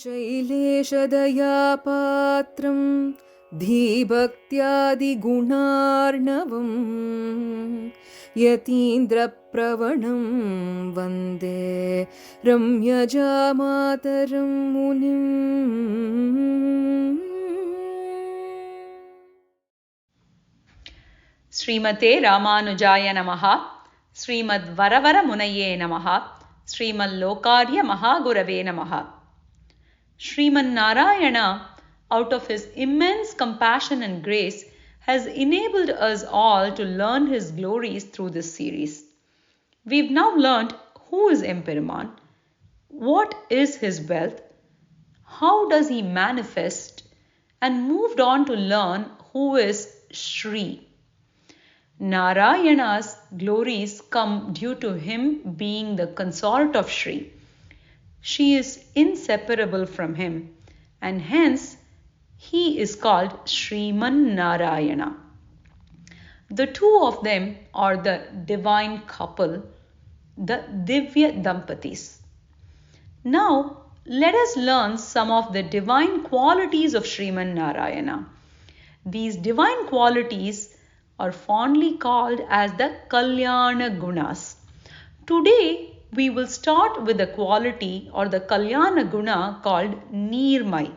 शैलेशदयापात्रं धीभक्त्यादिगुणार्णवं यतीन्द्रप्रवणं वन्दे रम्यजामातरं मुनिम्. Srimathae Raamanujaya Namaha, Srimad-Varavaramunaye Namaha, Srimad-Lokarya Mahagurave Namaha. Shriman Narayana, out of his immense compassion and grace, has enabled us all to learn his glories through this series. We've now learned who is Emperuman, what is his wealth, how does he manifest, and moved on to learn who is Shri. Narayana's glories come due to him being the consort of Shri. She is inseparable from him, and hence he is called Shriman Narayana. The two of them are the divine couple, the Divya Dampatis. Now, let us learn some of the divine qualities of Shriman Narayana. These divine qualities are fondly called as the Kalyana Gunas. Today, we will start with the quality or the Kalyana Guna called Neermai.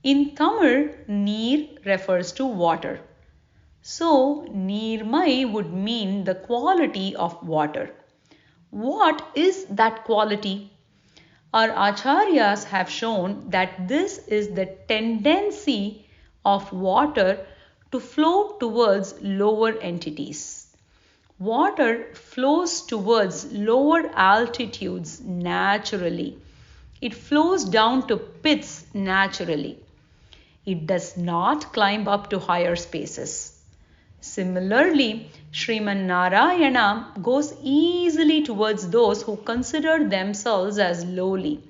In Tamil, Neer refers to water. So, Neermai would mean the quality of water. What is that quality? Our Acharyas have shown that this is the tendency of water to flow towards lower entities. Water flows towards lower altitudes naturally. It flows down to pits naturally. It does not climb up to higher spaces. Similarly, Shriman Narayana goes easily towards those who consider themselves as lowly.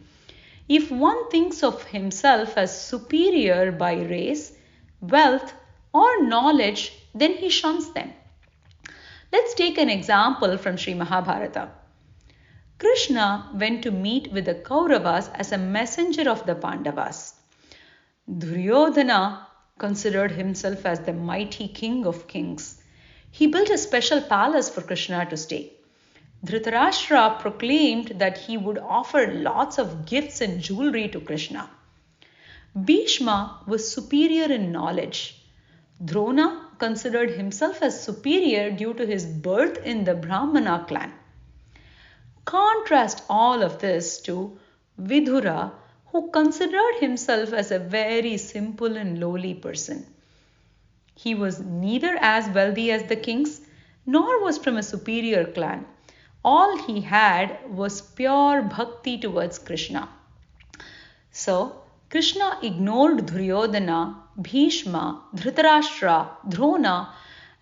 If one thinks of himself as superior by race, wealth, or knowledge, then he shuns them. Let's take an example from Sri Mahabharata. Krishna went to meet with the Kauravas as a messenger of the Pandavas. Duryodhana considered himself as the mighty king of kings. He built a special palace for Krishna to stay. Dhritarashtra proclaimed that he would offer lots of gifts and jewelry to Krishna. Bhishma was superior in knowledge. Drona considered himself as superior due to his birth in the Brahmana clan. Contrast all of this to Vidura, who considered himself as a very simple and lowly person. He was neither as wealthy as the kings, nor was from a superior clan. All he had was pure bhakti towards Krishna. So, Krishna ignored Duryodhana, Bhishma, Dhritarashtra, Drona,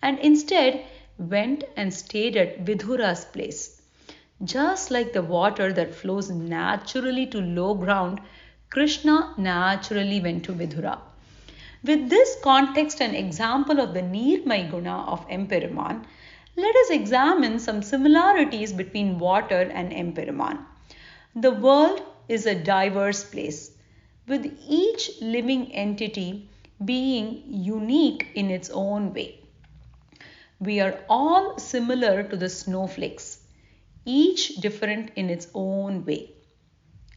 and instead went and stayed at Vidura's place. Just like the water that flows naturally to low ground, Krishna naturally went to Vidura. With this context and example of the Neermai Guna of Emperuman, let us examine some similarities between water and Emperuman. The world is a diverse place, with each living entity being unique in its own way. We are all similar to the snowflakes, each different in its own way,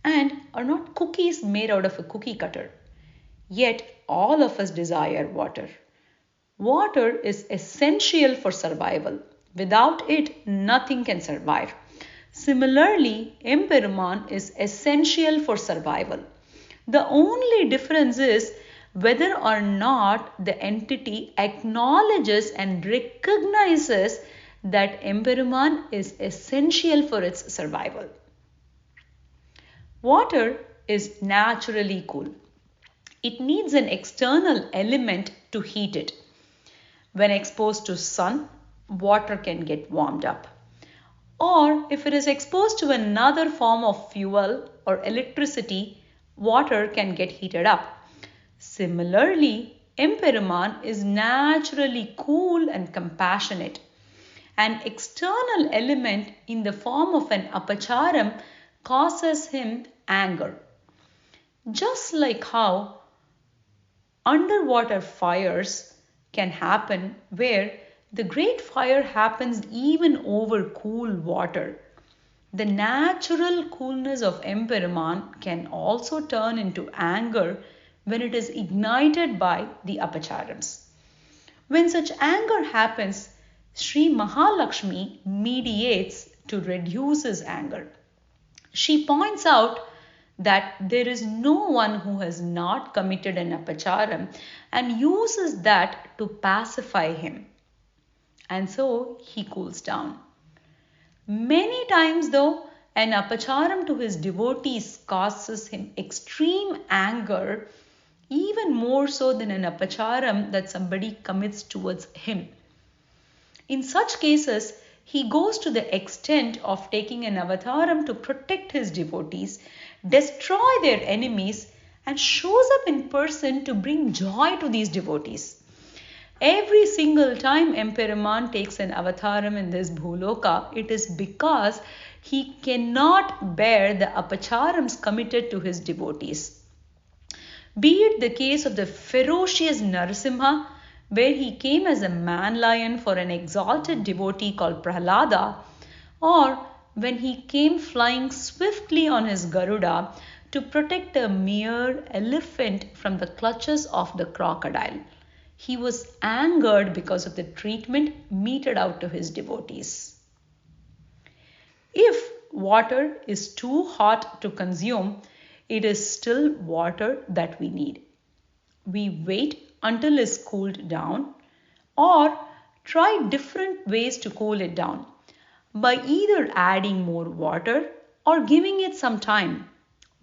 and are not cookies made out of a cookie cutter. Yet all of us desire water. Water is essential for survival. Without it, nothing can survive. Similarly, Emperuman is essential for survival. The only difference is whether or not the entity acknowledges and recognizes that Emperuman is essential for its survival. Water is naturally cool. It needs an external element to heat it. When exposed to sun, water can get warmed up. Or if it is exposed to another form of fuel or electricity, water can get heated up. Similarly, Emperuman is naturally cool and compassionate. An external element in the form of an apacharam causes him anger. Just like how underwater fires can happen where the great fire happens even over cool water. The natural coolness of Emperuman can also turn into anger when it is ignited by the Apacharams. When such anger happens, Sri Mahalakshmi mediates to reduce his anger. She points out that there is no one who has not committed an apacharam and uses that to pacify him. And so he cools down. Many times, though, an apacharam to his devotees causes him extreme anger, even more so than an apacharam that somebody commits towards him. In such cases, he goes to the extent of taking an avataram to protect his devotees, destroy their enemies, and shows up in person to bring joy to these devotees. Every single time Emperuman takes an avataram in this Bhuloka, it is because he cannot bear the apacharams committed to his devotees. Be it the case of the ferocious Narasimha, where he came as a man-lion for an exalted devotee called Prahlada, or when he came flying swiftly on his Garuda to protect a mere elephant from the clutches of the crocodile. He was angered because of the treatment meted out to his devotees. If water is too hot to consume, it is still water that we need. We wait until it is cooled down or try different ways to cool it down by either adding more water or giving it some time.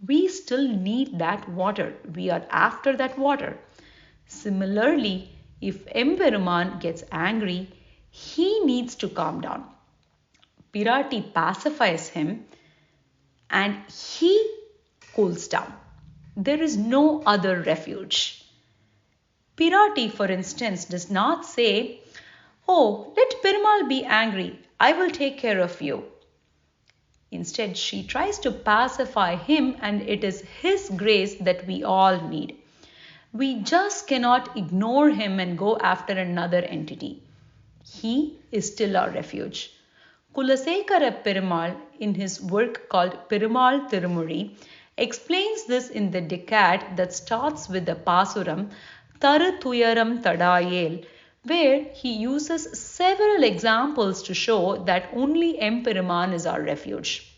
We still need that water. We are after that water. Similarly, if Emperuman gets angry, he needs to calm down. Pirati pacifies him and he cools down. There is no other refuge. Pirati, for instance, does not say, "Oh, let Perumal be angry. I will take care of you." Instead, she tries to pacify him, and it is his grace that we all need. We just cannot ignore him and go after another entity. He is still our refuge. Kulasekara Perumal, in his work called Perumal Tirumuri, explains this in the decade that starts with the Pasuram Taru Tuyaram Tadayel, where he uses several examples to show that only Emperuman is our refuge.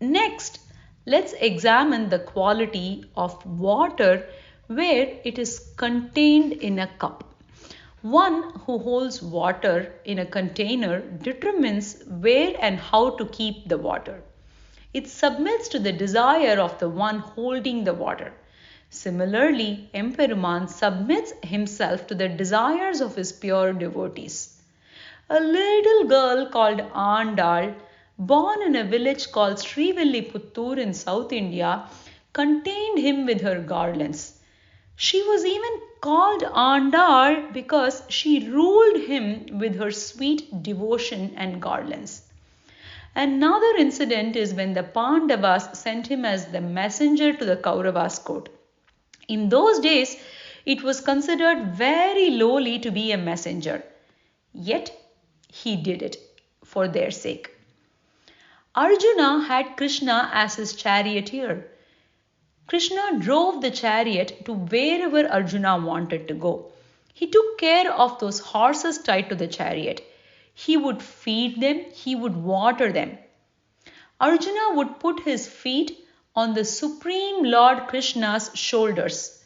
Next, let's examine the quality of water where it is contained in a cup. One who holds water in a container determines where and how to keep the water. It submits to the desire of the one holding the water. Similarly, Emperuman submits himself to the desires of his pure devotees. A little girl called Andal, born in a village called Srivilliputturu in South India, contained him with her garlands. She was even called Andal because she ruled him with her sweet devotion and garlands. Another incident is when the Pandavas sent him as the messenger to the Kauravas' court. In those days, it was considered very lowly to be a messenger. Yet, he did it for their sake. Arjuna had Krishna as his charioteer. Krishna drove the chariot to wherever Arjuna wanted to go. He took care of those horses tied to the chariot. He would feed them, he would water them. Arjuna would put his feet on the Supreme Lord Krishna's shoulders.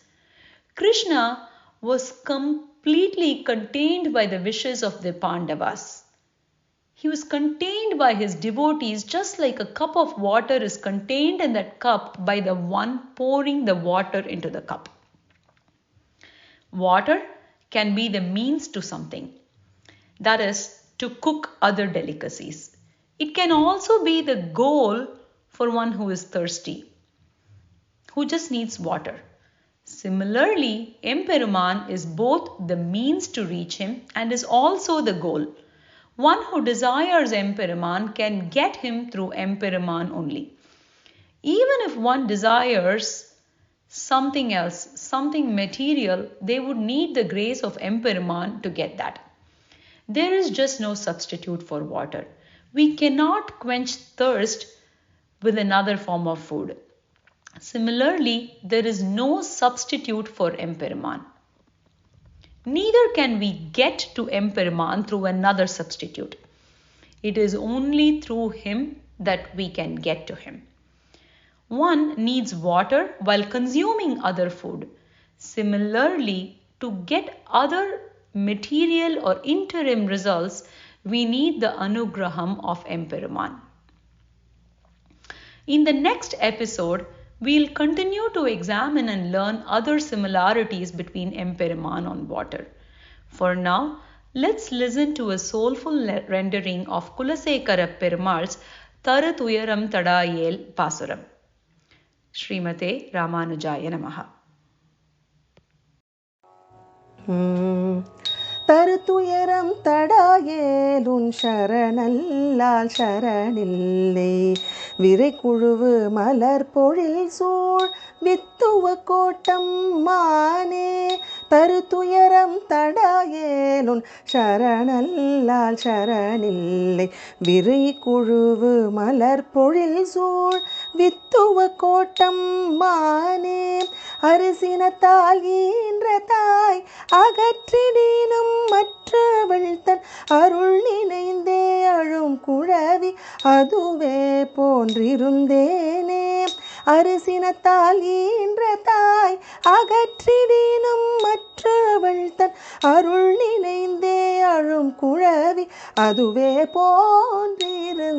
Krishna was completely contained by the wishes of the Pandavas. He was contained by his devotees just like a cup of water is contained in that cup by the one pouring the water into the cup. Water can be the means to something, that is, to cook other delicacies. It can also be the goal for one who is thirsty, who just needs water. Similarly, Emperuman is both the means to reach him and is also the goal. One who desires Emperuman can get him through Emperuman only. Even if one desires something else, something material, they would need the grace of Emperuman to get that. There is just no substitute for water. We cannot quench thirst with another form of food. Similarly, there is no substitute for Emperuman. Neither can we get to Emperuman through another substitute. It is only through him that we can get to him. One needs water while consuming other food. Similarly, to get other material or interim results, we need the anugraham of Emperuman. In the next episode, we'll continue to examine and learn other similarities between Emperuman and water. For now, let's listen to a soulful rendering of Kulasekara Perumal's Taruthuyaram Tadayel Pasuram. Srimathae Raamanujaya Namaha. தருத்துயரம் தடாயேலுன் சரணல்லால் சரணில்லை விரைக்குழுவு மலர் பொழில் சூழ் வித்துவ கோட்டம் மானே தருத்துயரம் தடாயேலுன் சரணல்லால் சரணில்லை விரைக்குழுவு மலர் பொழில் சூழ் வித்துவ கோட்டம் மானே அரிசினத்தால் ஈன்ற தாய் அகற்றிடீனும் மற்றவள் தன் அருள் நினைந்தே அழும் குழவி அதுவே போன்றிருந்தேனே அரிசினத்தால் ஈன்ற தாய் அகற்றிடீனும் மற்றவள் தன் அருள் நினைந்தே அழும் குழவி அதுவே போன்றிருந்தேனே.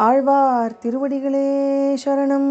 ஆழ்வார் திருவடிகளே சரணம்.